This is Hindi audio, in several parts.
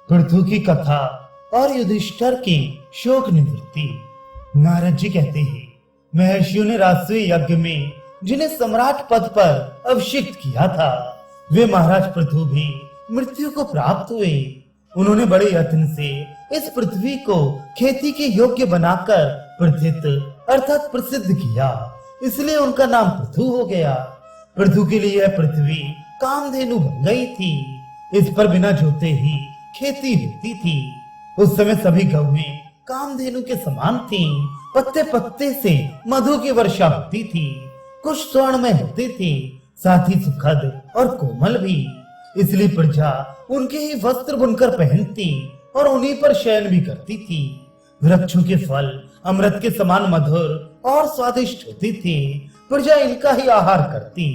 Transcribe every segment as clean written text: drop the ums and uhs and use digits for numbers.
पृथु की कथा और युधिष्ठिर की शोक निवृत्ति। नारद जी कहते हैं, महर्षियों ने राजसूय यज्ञ में जिन्हें सम्राट पद पर अभिषिक्त किया था, वे महाराज पृथु भी मृत्यु को प्राप्त हुए। उन्होंने बड़े यत्न से इस पृथ्वी को खेती के योग्य बनाकर प्रथित अर्थात प्रसिद्ध किया, इसलिए उनका नाम पृथु हो गया। पृथु के लिए यह पृथ्वी कामधेनु बन गई थी। इस पर बिना जोते ही खेती होती थी। उस समय सभी गौएं कामधेनु के समान थीं। पत्ते पत्ते से मधु की वर्षा होती थी। कुछ स्वर्ण में होते थे, साथ ही सुखद और कोमल भी। इसलिए प्रजा उनके ही वस्त्र बुनकर पहनती और उन्हीं पर शयन भी करती थी। वृक्षों के फल अमृत के समान मधुर और स्वादिष्ट होते थे। प्रजा इनका ही आहार करती।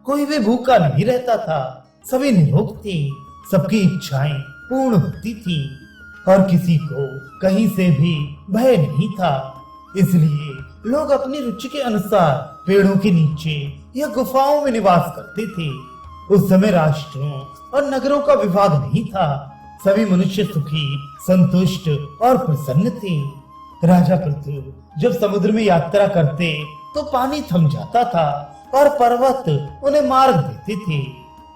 कोई भी भूखा नहीं रहता था। सभी निरोग थे। सबकी इच्छाएं पूर्ण होती थी और किसी को कहीं से भी भय नहीं था। इसलिए लोग अपनी रुचि के अनुसार पेड़ों के नीचे या गुफाओं में निवास करते थे। उस समय राष्ट्रों और नगरों का विभाग नहीं था। सभी मनुष्य सुखी, संतुष्ट और प्रसन्न थे। राजा पृथु जब समुद्र में यात्रा करते तो पानी थम जाता था और पर्वत उन्हें मार्ग देते थे।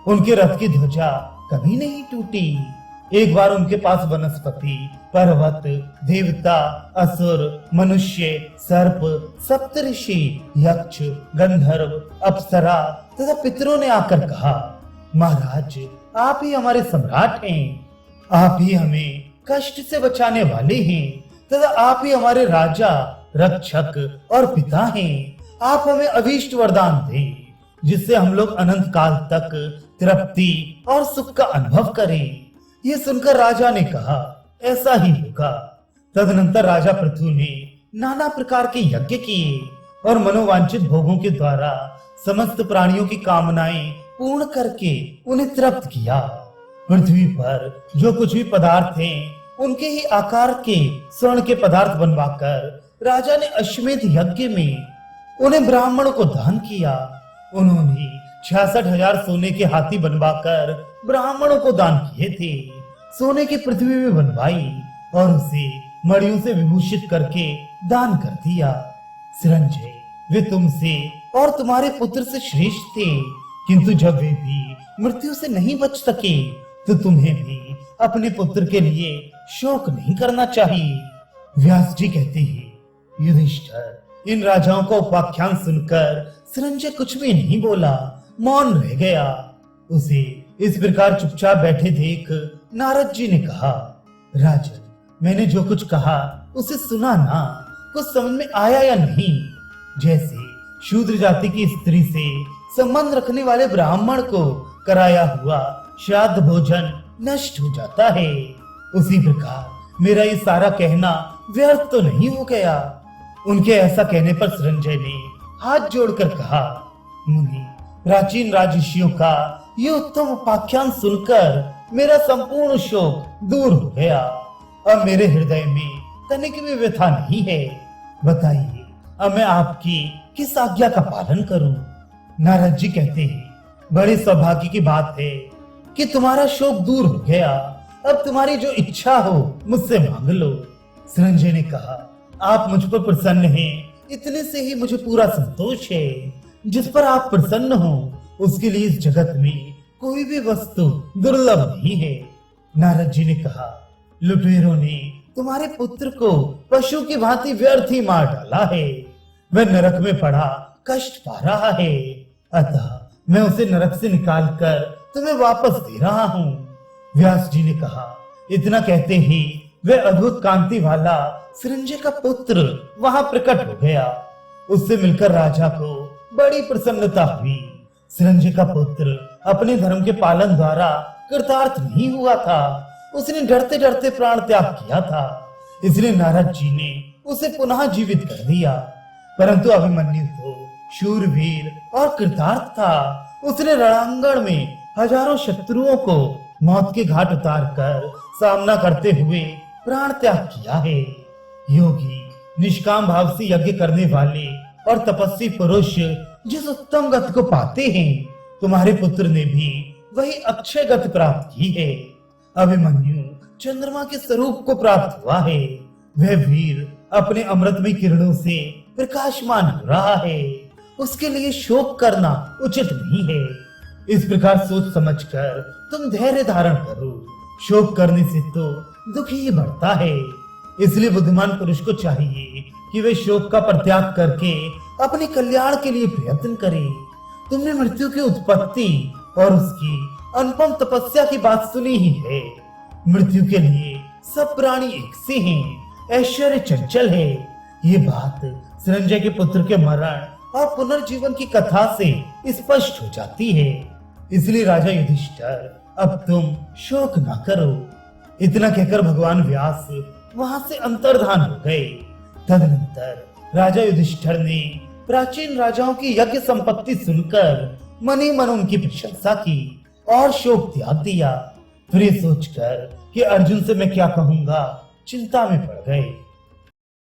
उनके रथ की ध्वजा कभी नहीं टूटी। एक बार उनके पास वनस्पति, पर्वत, देवता, असुर, मनुष्य, सर्प, सप्तऋषि, यक्ष, गंधर्व, अप्सरा तथा पितरों ने आकर कहा, महाराज आप ही हमारे सम्राट हैं। आप ही हमें कष्ट से बचाने वाले हैं तथा आप ही हमारे राजा, रक्षक और पिता हैं। आप हमें अभीष्ट वरदान दें जिससे हम लोग अनंत काल तक तृप्ति और सुख का अनुभव करें। ये सुनकर राजा ने कहा, ऐसा ही होगा। तदनंतर राजा पृथु ने नाना प्रकार के यज्ञ किए और मनोवांछित भोगों के द्वारा समस्त प्राणियों की कामनाएं पूर्ण करके उन्हें तृप्त किया। पृथ्वी पर जो कुछ भी पदार्थ हैं, उनके ही आकार के स्वर्ण के पदार्थ बनवाकर राजा ने अश्वमेध यज्ञ में उन्हें ब्राह्मणों को दान किया। उन्होंने 66,000 सोने के हाथी बनवाकर ब्राह्मणों को दान किए थे। सोने की पृथ्वी भी बनवाई और उसे मणियों से विभूषित करके दान कर दिया। संजय, वे तुमसे और तुम्हारे पुत्र से श्रेष्ठ थे, किंतु जब वे भी मृत्यु से नहीं बच सके तो तुम्हें भी अपने पुत्र के लिए शोक नहीं करना चाहिए। व्यास जी कहते हैं, युधिष्ठिर, इन राजाओं का उपाख्यान सुनकर संजय कुछ भी नहीं बोला, मौन रह गया। उसे इस प्रकार चुपचाप बैठे देख नारद जी ने कहा, राजन, मैंने जो कुछ कहा उसे सुना ना? कुछ समझ में आया या नहीं? जैसे शूद्र जाति की स्त्री से संबंध रखने वाले ब्राह्मण को कराया हुआ श्राद्ध भोजन नष्ट हो जाता है, उसी प्रकार मेरा ये सारा कहना व्यर्थ तो नहीं हो गया। उनके ऐसा कहने पर संजय ने हाथ जोड़कर कहा, मुनि, प्राचीन राजर्षियों का ये उत्तम उपाख्यान सुनकर मेरा संपूर्ण शोक दूर हो गया। अब मेरे हृदय में तनिक भी व्यथा नहीं है। बताइए, अब मैं आपकी किस आज्ञा का पालन करूं? नारद जी कहते हैं, बड़े सौभाग्य की बात है कि तुम्हारा शोक दूर हो गया। अब तुम्हारी जो इच्छा हो मुझसे मांग लो। संजय ने कहा, आप मुझ पर प्रसन्न हैं, इतने से ही मुझे पूरा संतोष है। जिस पर आप प्रसन्न हो उसके लिए इस जगत में कोई भी वस्तु दुर्लभ नहीं है। नारद जी ने कहा, लुटेरों ने तुम्हारे पुत्र को पशु की भांति व्यर्थ ही मार डाला है। वह नरक में पड़ा कष्ट पा रहा है, अतः मैं उसे नरक से निकालकर तुम्हें वापस दे रहा हूँ। व्यास जी ने कहा, इतना कहते ही वह अद्भुत कांति वाला संजय का पुत्र वहां प्रकट हो गया। उससे मिलकर राजा को बड़ी प्रसन्नता हुई। संजय का पुत्र अपने धर्म के पालन द्वारा कृतार्थ नहीं हुआ था। उसने डरते डरते प्राण त्याग किया था, इसलिए नारद जी ने उसे पुनः जीवित कर दिया। परंतु अभिमन्यु तो शूरवीर और कृतार्थ था। उसने रणांगण में हजारों शत्रुओं को मौत के घाट उतार कर सामना करते हुए प्राण त्याग किया है। योगी, निष्काम भाव से यज्ञ करने वाले और तपस्वी पुरुष जिस उत्तम गति को पाते हैं, तुम्हारे पुत्र ने भी वही अक्षय गति प्राप्त की है। अभिमन्यु चंद्रमा के स्वरूप को प्राप्त हुआ है। वह वीर अपने अमृतमय किरणों से प्रकाशमान हो रहा है। उसके लिए शोक करना उचित नहीं है। इस प्रकार सोच समझकर तुम धैर्य धारण करो। शोक करने से तो दुख ही बढ़ता है। इसलिए बुद्धिमान पुरुष को चाहिए कि वे शोक का परित्याग करके अपने कल्याण के लिए प्रयत्न करे। तुमने मृत्यु की उत्पत्ति और उसकी अनुपम तपस्या की बात सुनी ही है। मृत्यु के लिए सब प्राणी एक से हैं। ऐश्वर्य चंचल है। ये बात संजय के पुत्र के मरण और पुनर्जीवन की कथा से स्पष्ट हो जाती है। इसलिए राजा युधिष्ठिर, अब तुम शोक न करो। इतना कहकर भगवान व्यास वहां से अंतर्धान हो गए। तदनंतर राजा युधिष्ठिर ने प्राचीन राजाओं की यज्ञ संपत्ति सुनकर मने मन उनकी प्रशंसा की और शोक त्याग दिया। फिर ये सोचकर कि अर्जुन से मैं क्या कहूंगा, चिंता में पड़ गए।